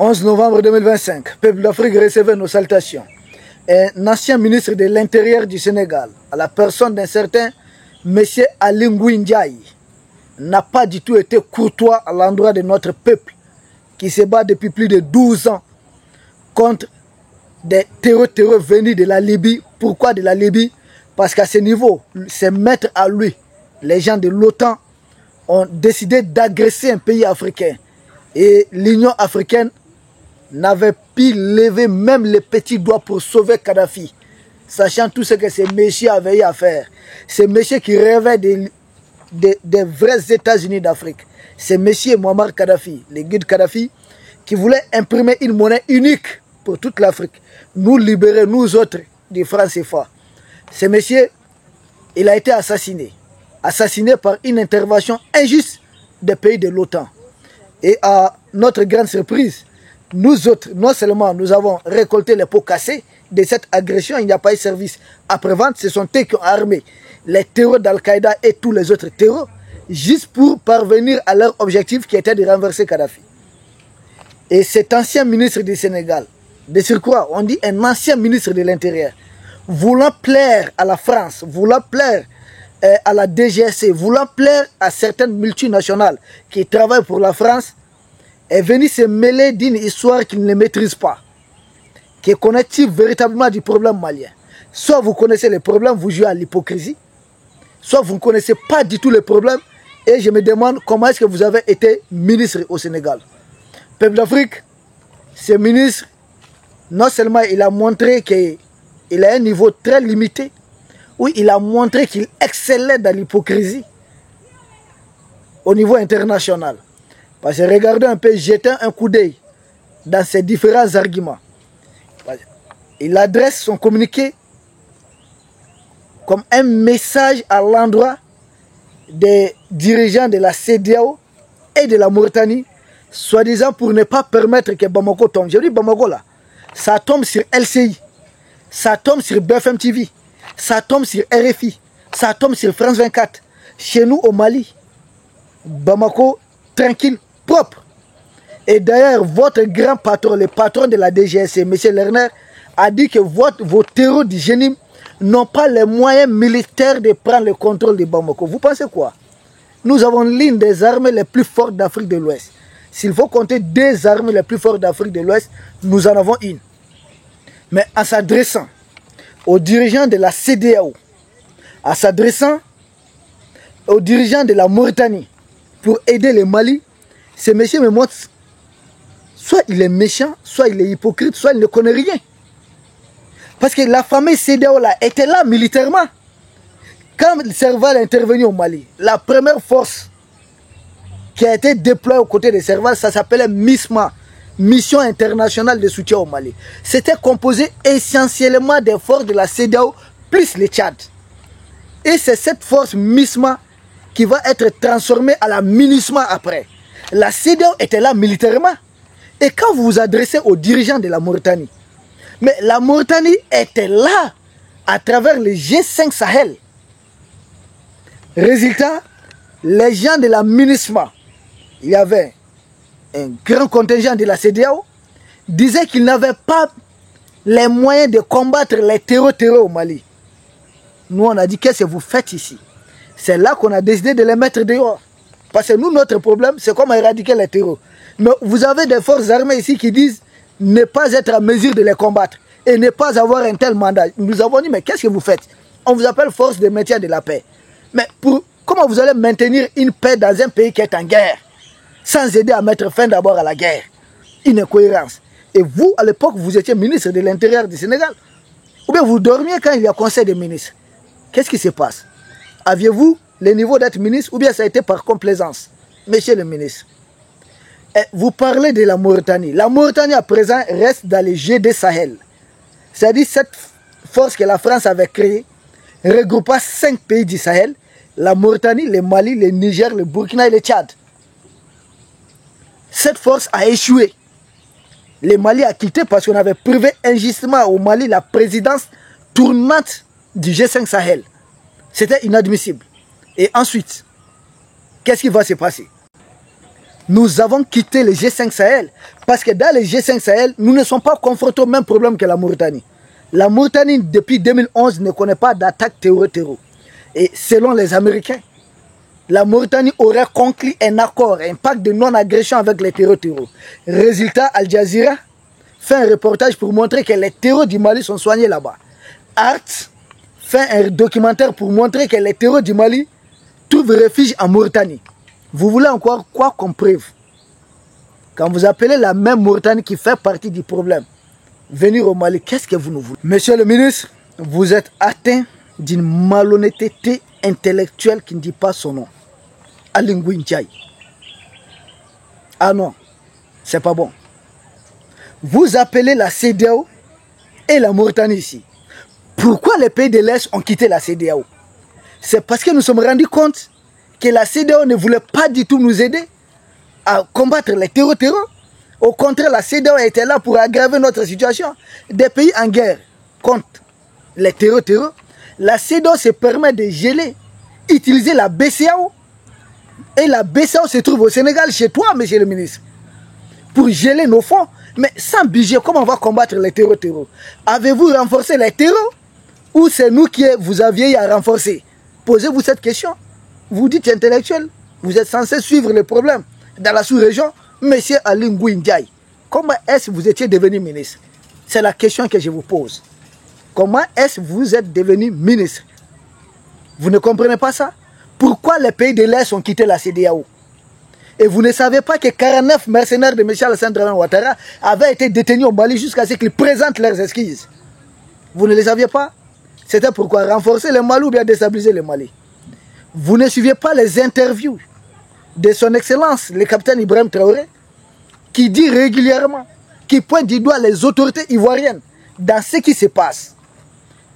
11 novembre 2025, peuple d'Afrique recevait nos salutations. Un ancien ministre de l'Intérieur du Sénégal, à la personne d'un certain M. Ali Ngouille Ndiaye, n'a pas du tout été courtois à l'endroit de notre peuple qui se bat depuis plus de 12 ans contre des terreurs venus de la Libye. Pourquoi de la Libye? Parce qu'à ce niveau, c'est maître à lui. Les gens de l'OTAN ont décidé d'agresser un pays africain. Et l'Union africaine n'avait pu lever même les petits doigts pour sauver Kadhafi, sachant tout ce que ces messieurs avaient eu à faire. Ces messieurs qui rêvaient des vrais États-Unis d'Afrique. Ces messieurs Muammar Kadhafi, les guides Kadhafi, qui voulaient imprimer une monnaie unique pour toute l'Afrique. Nous libérer, nous autres, du franc CFA. Ces messieurs, il a été assassiné. Assassiné par une intervention injuste des pays de l'OTAN. Et à notre grande surprise, nous autres, non seulement nous avons récolté les pots cassés de cette agression, il n'y a pas eu de service après-vente, ce sont eux qui ont armé les terreurs d'Al-Qaïda et tous les autres terreurs, juste pour parvenir à leur objectif qui était de renverser Kadhafi. Et cet ancien ministre du Sénégal, de surcroît, on dit un ancien ministre de l'Intérieur, voulant plaire à la France, voulant plaire à la DGSC, voulant plaire à certaines multinationales qui travaillent pour la France, est venu se mêler d'une histoire qu'il ne maîtrise pas, qui est connaît-il véritablement du problème malien. Soit vous connaissez les problèmes, vous jouez à l'hypocrisie, soit vous ne connaissez pas du tout les problèmes, et je me demande comment est-ce que vous avez été ministre au Sénégal. Peuple d'Afrique, ce ministre, non seulement il a montré qu'il a un niveau très limité, où il a montré qu'il excellait dans l'hypocrisie au niveau international. Parce que regardez un peu, jetez un coup d'œil dans ses différents arguments. Il adresse son communiqué comme un message à l'endroit des dirigeants de la CEDEAO et de la Mauritanie, soi-disant pour ne pas permettre que Bamako tombe. Je dis Bamako là, ça tombe sur LCI, ça tombe sur BFM TV, ça tombe sur RFI, ça tombe sur France 24. Chez nous au Mali, Bamako, tranquille, propre. Et d'ailleurs, votre grand patron, le patron de la DGSC, M. Lerner, a dit que vos terreurs du génie n'ont pas les moyens militaires de prendre le contrôle de Bamako. Vous pensez quoi? Nous avons l'une des armées les plus fortes d'Afrique de l'Ouest. S'il faut compter des armées les plus fortes d'Afrique de l'Ouest, nous en avons une. Mais en s'adressant aux dirigeants de la CEDEAO, en s'adressant aux dirigeants de la Mauritanie pour aider le Mali, ce monsieur me montre soit il est méchant, soit il est hypocrite, soit il ne connaît rien. Parce que la famille CEDEAO là était là militairement. Quand Serval est intervenu au Mali, la première force qui a été déployée aux côtés de Serval, ça s'appelait MISMA, Mission internationale de soutien au Mali. C'était composé essentiellement des forces de la CEDEAO plus le Tchad. Et c'est cette force MISMA qui va être transformée à la MINUSMA après. La CEDEAO était là militairement. Et quand vous vous adressez aux dirigeants de la Mauritanie, mais la Mauritanie était là à travers le G5 Sahel. Résultat, les gens de la MINUSMA, il y avait un grand contingent de la CEDEAO, disaient qu'ils n'avaient pas les moyens de combattre les terreurs au Mali. Nous, on a dit, qu'est-ce que vous faites ici? C'est là qu'on a décidé de les mettre dehors. Parce que nous, notre problème, c'est comment éradiquer les terreurs. Mais vous avez des forces armées ici qui disent ne pas être en mesure de les combattre et ne pas avoir un tel mandat. Nous avons dit, mais qu'est-ce que vous faites? On vous appelle force de maintien de la paix. Mais comment vous allez maintenir une paix dans un pays qui est en guerre sans aider à mettre fin d'abord à la guerre? Une incohérence. Et vous, à l'époque, vous étiez ministre de l'Intérieur du Sénégal. Ou bien vous dormiez quand il y a conseil des ministres. Qu'est-ce qui se passe? Aviez-vous le niveau d'être ministre ou bien ça a été par complaisance? Monsieur le ministre, vous parlez de la Mauritanie. La Mauritanie à présent reste dans les GD Sahel. C'est-à-dire cette force que la France avait créée regroupa 5 pays du Sahel: la Mauritanie, le Mali, le Niger, le Burkina et le Tchad. Cette force a échoué. Le Mali a quitté parce qu'on avait privé injustement au Mali la présidence tournante du G5 Sahel. C'était inadmissible. Et ensuite, qu'est-ce qui va se passer? Nous avons quitté le G5 Sahel parce que dans le G5 Sahel, nous ne sommes pas confrontés au même problème que la Mauritanie. La Mauritanie, depuis 2011, ne connaît pas d'attaque terror. Et selon les Américains, la Mauritanie aurait conclu un accord, un pacte de non-agression avec les terror. Résultat, Al Jazeera fait un reportage pour montrer que les terrors du Mali sont soignés là-bas. Art fait un documentaire pour montrer que les terrors du Mali trouvent refuge en Mauritanie. Vous voulez encore quoi comme preuve? Quand vous appelez la même Mauritanie qui fait partie du problème, venir au Mali, qu'est-ce que vous nous voulez? Monsieur le ministre, vous êtes atteint d'une malhonnêteté intellectuelle qui ne dit pas son nom. Aly Ngouille Ndiaye. Ah non, c'est pas bon. Vous appelez la CEDEAO et la Mauritanie ici. Pourquoi les pays de l'Est ont quitté la CEDEAO? C'est parce que nous nous sommes rendus compte que la CEDEAO ne voulait pas du tout nous aider à combattre les terror. Au contraire, la CEDEAO était là pour aggraver notre situation. Des pays en guerre contre les terror. La CEDEAO se permet de geler, utiliser la BCEAO. Et la BCEAO se trouve au Sénégal, chez toi, monsieur le ministre, pour geler nos fonds. Mais sans budget, comment on va combattre les terror? Avez-vous renforcé les terrors ou c'est nous qui vous aviez à renforcer? Posez-vous cette question. Vous dites intellectuel, vous êtes censé suivre les problèmes dans la sous-région. Monsieur Aly Ngouille Ndiaye, comment est-ce que vous étiez devenu ministre? C'est la question que je vous pose. Comment est-ce que vous êtes devenu ministre? Vous ne comprenez pas ça? Pourquoi les pays de l'Est ont quitté la CEDEAO? Et vous ne savez pas que 49 mercenaires de M. Alassane Ouattara avaient été détenus au Mali jusqu'à ce qu'ils présentent leurs excuses. Vous ne les saviez pas? C'était pourquoi renforcer le Mali ou bien déstabiliser le Mali. Vous ne suiviez pas les interviews de son Excellence, le capitaine Ibrahim Traoré, qui dit régulièrement, qui pointe du doigt les autorités ivoiriennes dans ce qui se passe.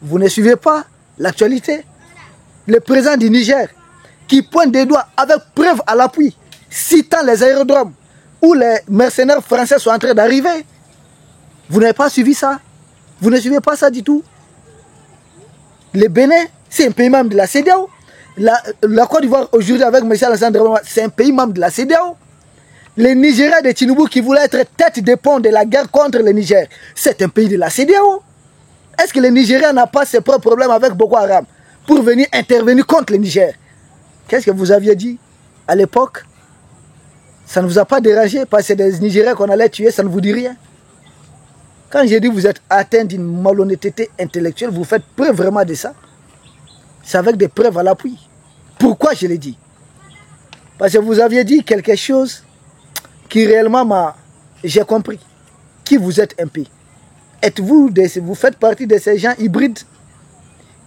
Vous ne suivez pas l'actualité. Le président du Niger, qui pointe des doigts avec preuve à l'appui, citant les aérodromes où les mercenaires français sont en train d'arriver. Vous n'avez pas suivi ça? Vous ne suivez pas ça du tout? Le Bénin, c'est un pays membre de la CEDEAO. La Côte d'Ivoire aujourd'hui avec M. Alassane Ouattara, c'est un pays membre de la CEDEAO. Le Nigeria de Tinubu qui voulait être tête de pont de la guerre contre le Niger, c'est un pays de la CEDEAO. Est-ce que le Nigeria n'a pas ses propres problèmes avec Boko Haram pour venir intervenir contre le Niger? Qu'est-ce que vous aviez dit à l'époque? Ça ne vous a pas dérangé parce que c'est des Nigériens qu'on allait tuer, ça ne vous dit rien. Quand j'ai dit que vous êtes atteint d'une malhonnêteté intellectuelle, vous faites preuve vraiment de ça. C'est avec des preuves à l'appui. Pourquoi je l'ai dit? Parce que vous aviez dit quelque chose qui réellement j'ai compris. Qui vous êtes un peu? Vous faites partie de ces gens hybrides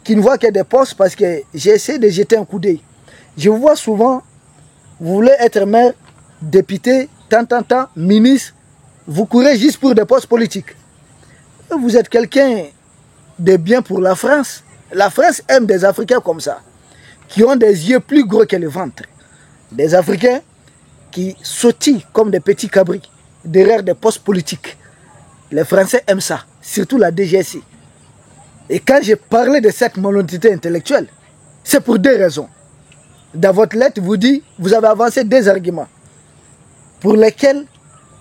qui ne voient que des postes parce que j'ai essayé de jeter un coup d'œil. Je vous vois souvent, vous voulez être maire, député, tant, ministre, vous courez juste pour des postes politiques. Vous êtes quelqu'un de bien pour la France. La France aime des Africains comme ça, qui ont des yeux plus gros que le ventre. Des Africains qui sautillent comme des petits cabris derrière des postes politiques. Les Français aiment ça, surtout la DGSI. Et quand j'ai parlé de cette malhonnêteté intellectuelle, c'est pour deux raisons. Dans votre lettre, vous avez avancé deux arguments pour lesquels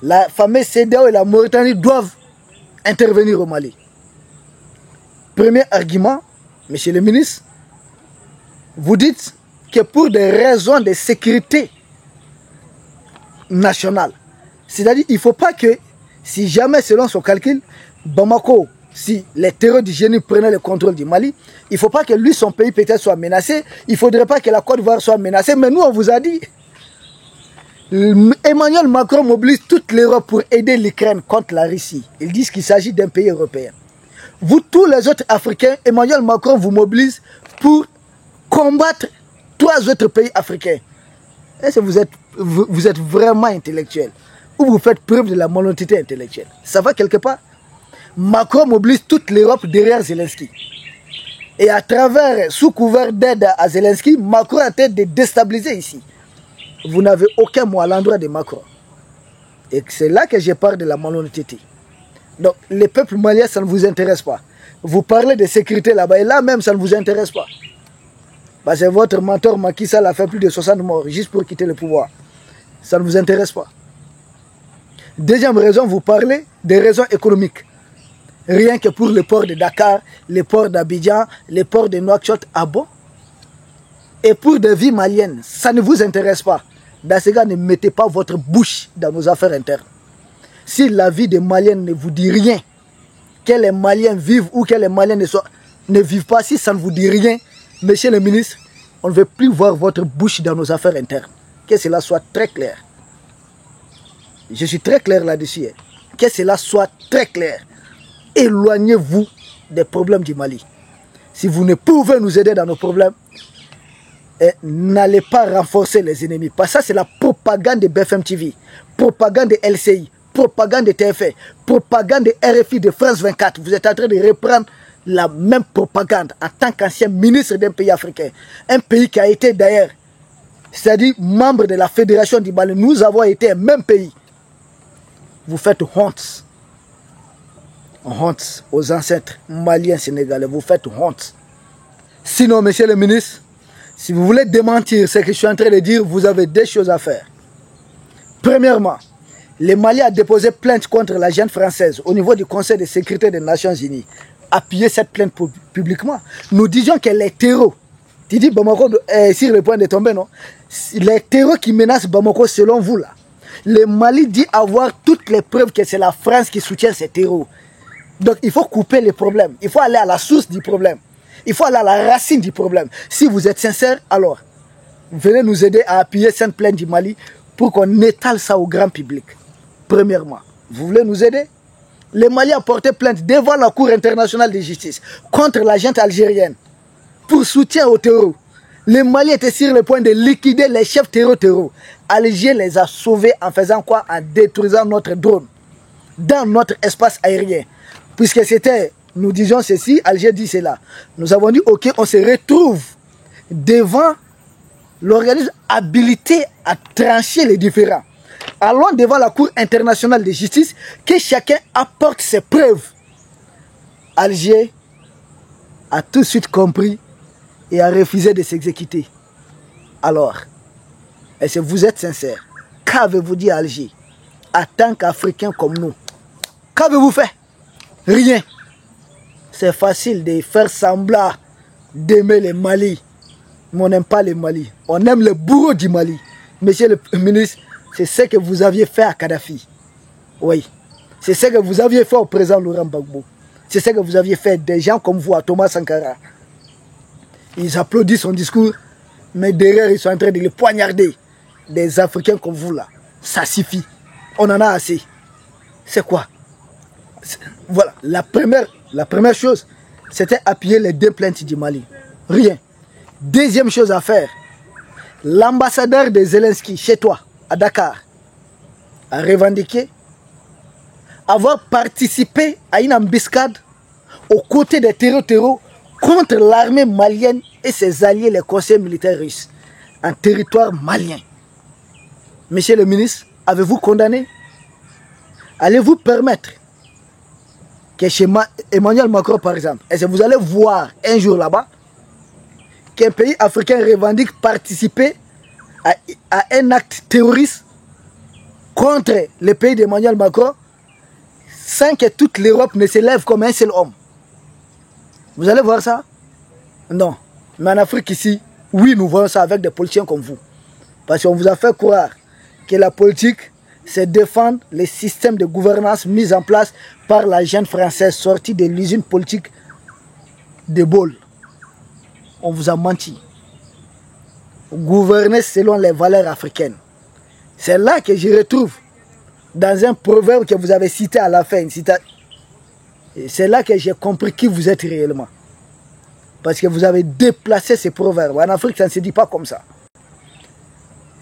la fameuse CEDEAO et la Mauritanie doivent intervenir au Mali. Premier argument, monsieur le ministre, vous dites que pour des raisons de sécurité nationale, c'est-à-dire qu'il ne faut pas que, si jamais selon son calcul, Bamako, si les terreurs du génie prenaient le contrôle du Mali, il ne faut pas que lui, son pays peut-être soit menacé, il ne faudrait pas que la Côte d'Ivoire soit menacée, mais nous on vous a dit, Emmanuel Macron mobilise toute l'Europe pour aider l'Ukraine contre la Russie. Ils disent qu'il s'agit d'un pays européen. Vous, tous les autres Africains, Emmanuel Macron vous mobilise pour combattre trois autres pays africains. Est-ce que vous êtes vraiment intellectuel? Ou vous faites preuve de la malhonnêteté intellectuelle? Ça va quelque part? Macron mobilise toute l'Europe derrière Zelensky. Et à travers, sous couvert d'aide à Zelensky, Macron a tête de déstabiliser ici. Vous n'avez aucun mot à l'endroit de Macron. Et c'est là que je parle de la malhonnêteté. Donc, les peuples maliens, ça ne vous intéresse pas. Vous parlez de sécurité là-bas, et là même, ça ne vous intéresse pas. Parce que votre mentor Macky Sall a fait plus de 60 morts, juste pour quitter le pouvoir. Ça ne vous intéresse pas. Deuxième raison, vous parlez des raisons économiques. Rien que pour le port de Dakar, le port d'Abidjan, le port de Nouakchott, ah bon? Et pour des vies maliennes, ça ne vous intéresse pas. Dans ce cas, ne mettez pas votre bouche dans nos affaires internes. Si la vie des Maliens ne vous dit rien, que les Maliens vivent ou que les Maliens ne vivent pas, si ça ne vous dit rien, monsieur le ministre, on ne veut plus voir votre bouche dans nos affaires internes. Que cela soit très clair. Je suis très clair là-dessus. Que cela soit très clair. Éloignez-vous des problèmes du Mali. Si vous ne pouvez nous aider dans nos problèmes, n'allez pas renforcer les ennemis. Parce que ça, c'est la propagande de BFM TV, propagande de LCI, propagande de TF1, propagande de RFI, de France 24. Vous êtes en train de reprendre la même propagande en tant qu'ancien ministre d'un pays africain. Un pays qui a été d'ailleurs, c'est-à-dire membre de la Fédération du Mali. Nous avons été un même pays. Vous faites honte. Honte aux ancêtres maliens sénégalais. Vous faites honte. Sinon, monsieur le ministre, si vous voulez démentir ce que je suis en train de dire, vous avez deux choses à faire. Premièrement, le Mali a déposé plainte contre la jeune française au niveau du Conseil de sécurité des Nations Unies. Appuyez cette plainte publiquement. Nous disions que les terreaux, tu dis Bamako est sur le point de tomber, non? Les terreaux qui menacent Bamako, selon vous, là, le Mali dit avoir toutes les preuves que c'est la France qui soutient ces terreaux. Donc il faut couper les problèmes. Il faut aller à la source du problème. Il faut aller à la racine du problème. Si vous êtes sincère, alors venez nous aider à appuyer cette plainte du Mali pour qu'on étale ça au grand public. Premièrement, vous voulez nous aider? Le Mali a porté plainte devant la Cour internationale de justice contre la junte algérienne pour soutien au terreau. Le Mali était sur le point de liquider les chefs terreau. Alger les a sauvés en faisant quoi? En détruisant notre drone dans notre espace aérien. Puisque c'était, nous disions ceci, Alger dit cela. Nous avons dit, ok, on se retrouve devant l'organisme habilité à trancher les différends. Allons devant la Cour internationale de justice, que chacun apporte ses preuves. Alger a tout de suite compris et a refusé de s'exécuter. Alors, est-ce que vous êtes sincère? Qu'avez-vous dit à Alger en tant qu'Africain comme nous? Qu'avez-vous fait? Rien. C'est facile de faire semblant d'aimer le Mali. Mais on n'aime pas le Mali. On aime le bourreau du Mali. Monsieur le ministre, c'est ce que vous aviez fait à Kadhafi. Oui. C'est ce que vous aviez fait au président Laurent Gbagbo. C'est ce que vous aviez fait des gens comme vous à Thomas Sankara. Ils applaudissent son discours, mais derrière ils sont en train de le poignarder. Des Africains comme vous là. Ça suffit. On en a assez. C'est quoi? Voilà, la première chose, c'était appuyer les deux plaintes du Mali. Rien. Deuxième chose à faire, l'ambassadeur de Zelensky chez toi, à Dakar, a revendiqué avoir participé à une embuscade aux côtés des terreaux contre l'armée malienne et ses alliés, les conseillers militaires russes, en territoire malien. Monsieur le ministre, avez-vous condamné? Allez-vous permettre que chez Emmanuel Macron, par exemple, est-ce que vous allez voir un jour là-bas qu'un pays africain revendique participer à un acte terroriste contre le pays d'Emmanuel Macron sans que toute l'Europe ne se lève comme un seul homme? Vous allez voir ça? Non. Mais en Afrique ici, oui, nous voyons ça avec des politiciens comme vous. Parce qu'on vous a fait croire que la politique, c'est défendre les systèmes de gouvernance mis en place par la jeune française sortie de l'usine politique de Bôle. On vous a menti. Gouverner selon les valeurs africaines. C'est là que je retrouve, dans un proverbe que vous avez cité à la fin, c'est là que j'ai compris qui vous êtes réellement. Parce que vous avez déplacé ces proverbes. En Afrique, ça ne se dit pas comme ça.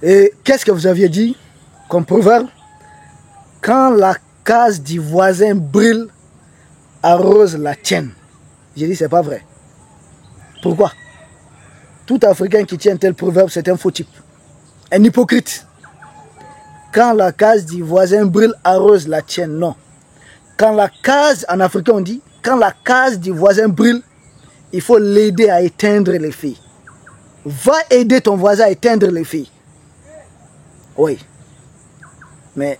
Et qu'est-ce que vous aviez dit comme proverbe? Quand la case du voisin brûle, arrose la tienne. J'ai dit, c'est pas vrai. Pourquoi? Tout Africain qui tient tel proverbe, c'est un faux type. Un hypocrite. Quand la case du voisin brûle, arrose la tienne. Non. Quand la case, en africain on dit, quand la case du voisin brûle, il faut l'aider à éteindre les feux. Va aider ton voisin à éteindre les feux. Oui. Mais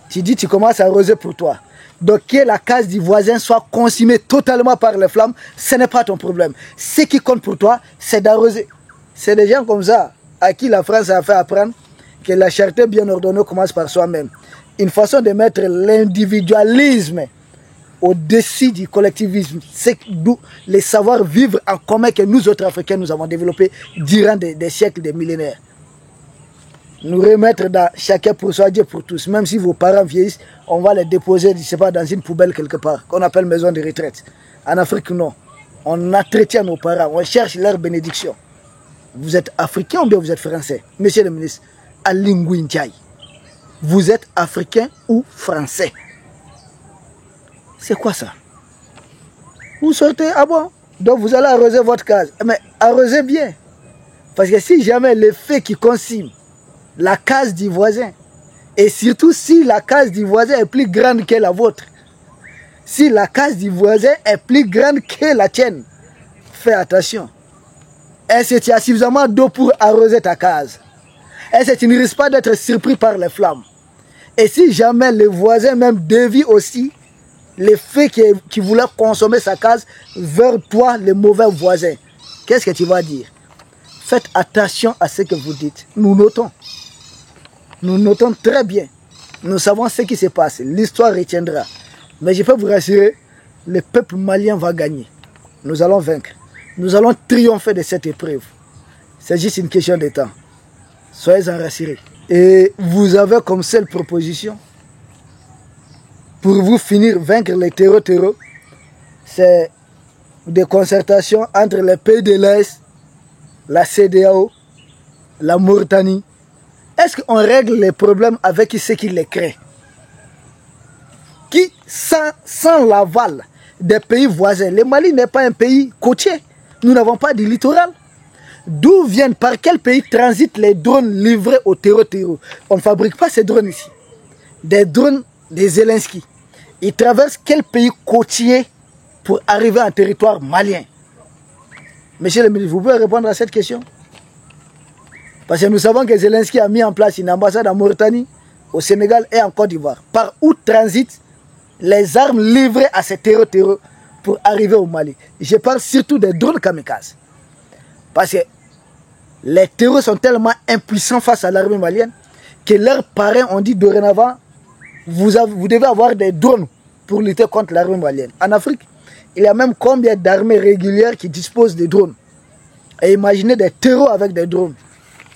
tu dis tu commences à arroser pour toi. Donc que la case du voisin soit consumée totalement par les flammes, ce n'est pas ton problème. Ce qui compte pour toi, c'est d'arroser. C'est des gens comme ça à qui la France a fait apprendre que la charité bien ordonnée commence par soi-même. Une façon de mettre l'individualisme au-dessus du collectivisme, c'est d'où les savoir-vivre en commun que nous autres Africains nous avons développés durant des siècles, des millénaires. Nous remettre dans chacun pour soi, Dieu pour tous. Même si vos parents vieillissent, on va les déposer, je sais pas, dans une poubelle quelque part, qu'on appelle maison de retraite. En Afrique, non. On entretient nos parents, on cherche leur bénédiction. Vous êtes africain ou bien vous êtes français? Monsieur le ministre, Aly Ngouille Ndiaye, vous êtes africain ou français? C'est quoi ça? Vous sortez, ah bon? Donc vous allez arroser votre case. Mais arrosez bien. Parce que si jamais le fait qui consume la case du voisin, et surtout si la case du voisin est plus grande que la vôtre, si la case du voisin est plus grande que la tienne, fais attention. Est-ce que tu as suffisamment d'eau pour arroser ta case? Est-ce que tu ne risques pas d'être surpris par les flammes? Et si jamais le voisin même dévie aussi le fait qu'il voulait consommer sa case vers toi, le mauvais voisin, qu'est-ce que tu vas dire? Faites attention à ce que vous dites. Nous notons. Nous notons très bien. Nous savons ce qui se passe. L'histoire retiendra. Mais je peux vous rassurer, le peuple malien va gagner. Nous allons vaincre. Nous allons triompher de cette épreuve. C'est juste une question de temps. Soyez-en rassurés. Et vous avez comme seule proposition, pour vous finir vaincre les terreaux, c'est des concertations entre les pays de l'Est, la CEDEAO, la Mauritanie. Est-ce qu'on règle les problèmes avec ceux qui les créent? Qui, sans l'aval des pays voisins, le Mali n'est pas un pays côtier. Nous n'avons pas de littoral. D'où viennent, par quel pays transitent les drones livrés au terreau? On ne fabrique pas ces drones ici. Des drones des Zelensky. Ils traversent quel pays côtier pour arriver en territoire malien? Monsieur le ministre, vous pouvez répondre à cette question? Parce que nous savons que Zelensky a mis en place une ambassade en Mauritanie, au Sénégal et en Côte d'Ivoire. Par où transitent les armes livrées à ces terreaux pour arriver au Mali? Je parle surtout des drones kamikazes. Parce que les terreaux sont tellement impuissants face à l'armée malienne que leurs parrains ont dit dorénavant, vous devez avoir des drones pour lutter contre l'armée malienne. En Afrique, il y a même combien d'armées régulières qui disposent de drones? Et imaginez des terreaux avec des drones.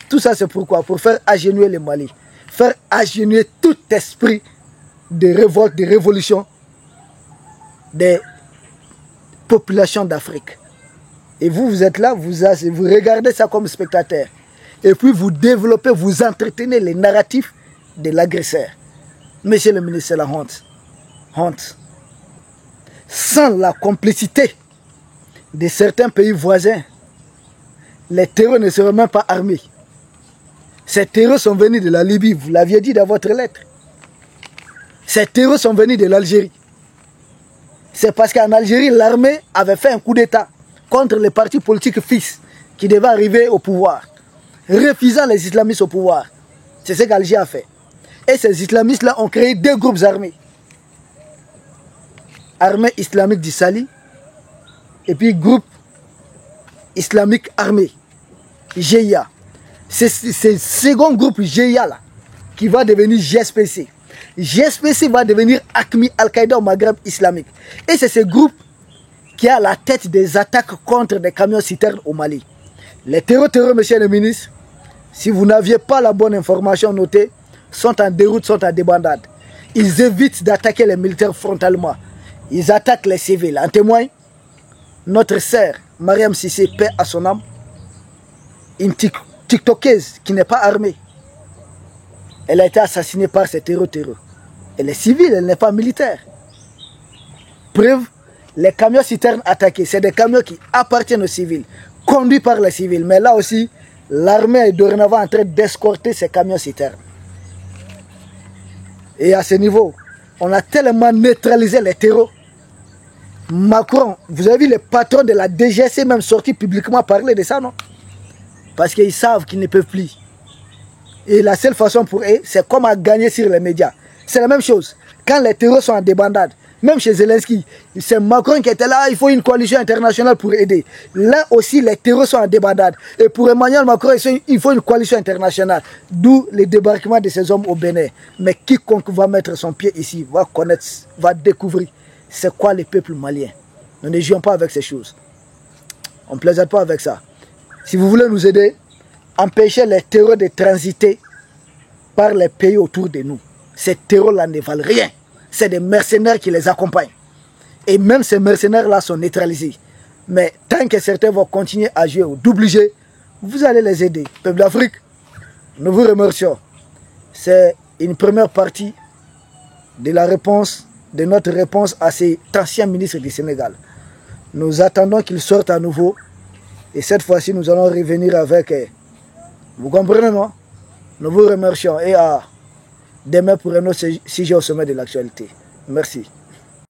Tout ça c'est pourquoi? Pour faire agenouiller le Mali. Faire agenouiller tout esprit de révolte, de révolution des populations d'Afrique. Et vous, vous êtes là, vous regardez ça comme spectateur. Et puis vous développez, vous entretenez les narratifs de l'agresseur. Monsieur le ministre, c'est la honte. Honte. Sans la complicité de certains pays voisins, les terroristes ne seraient même pas armés. Ces terroristes sont venus de la Libye, vous l'aviez dit dans votre lettre. Ces terroristes sont venus de l'Algérie. C'est parce qu'en Algérie, l'armée avait fait un coup d'État contre les partis politiques fils qui devaient arriver au pouvoir, refusant les islamistes au pouvoir. C'est ce qu'Alger a fait. Et ces islamistes-là ont créé deux groupes armés. Armée islamique du Sali et puis groupe islamique armé, GIA. C'est ce second groupe GIA là qui va devenir GSPC. GSPC va devenir AQMI, Al-Qaïda au Maghreb islamique. Et c'est ce groupe qui a la tête des attaques contre des camions citernes au Mali. Les terreaux, monsieur le ministre, si vous n'aviez pas la bonne information notée, sont en déroute, sont en débandade. Ils évitent d'attaquer les militaires frontalement. Ils attaquent les civils. En témoigne, notre sœur, Mariam Sissé, paix à son âme, une tiktokeuse qui n'est pas armée. Elle a été assassinée par ces terreaux. Elle est civile, elle n'est pas militaire. Preuve, les camions citernes attaqués, c'est des camions qui appartiennent aux civils, conduits par les civils. Mais là aussi, l'armée est dorénavant en train d'escorter ces camions citernes. Et à ce niveau, on a tellement neutralisé les terreaux. Macron, vous avez vu les patrons de la DGC même sortis publiquement parler de ça, non? Parce qu'ils savent qu'ils ne peuvent plus. Et la seule façon pour eux, c'est comme à gagner sur les médias. C'est la même chose. Quand les terroristes sont en débandade, même chez Zelensky, c'est Macron qui était là, il faut une coalition internationale pour aider. Là aussi, les terroristes sont en débandade. Et pour Emmanuel Macron, il faut une coalition internationale. D'où le débarquement de ces hommes au Bénin. Mais quiconque va mettre son pied ici va connaître, va découvrir c'est quoi le peuple malien. Nous ne jouons pas avec ces choses. On ne plaisante pas avec ça. Si vous voulez nous aider, empêchez les terreurs de transiter par les pays autour de nous. Ces terreurs-là ne valent rien. C'est des mercenaires qui les accompagnent. Et même ces mercenaires-là sont neutralisés. Mais tant que certains vont continuer à jouer au double jeu, vous allez les aider. Peuple d'Afrique, nous vous remercions. C'est une première partie de la réponse, de notre réponse à cet ancien ministre du Sénégal. Nous attendons qu'il sorte à nouveau. Et cette fois-ci, nous allons revenir avec... Vous comprenez, non? Nous vous remercions. Et à demain pour un autre sujet au sommet de l'actualité. Merci.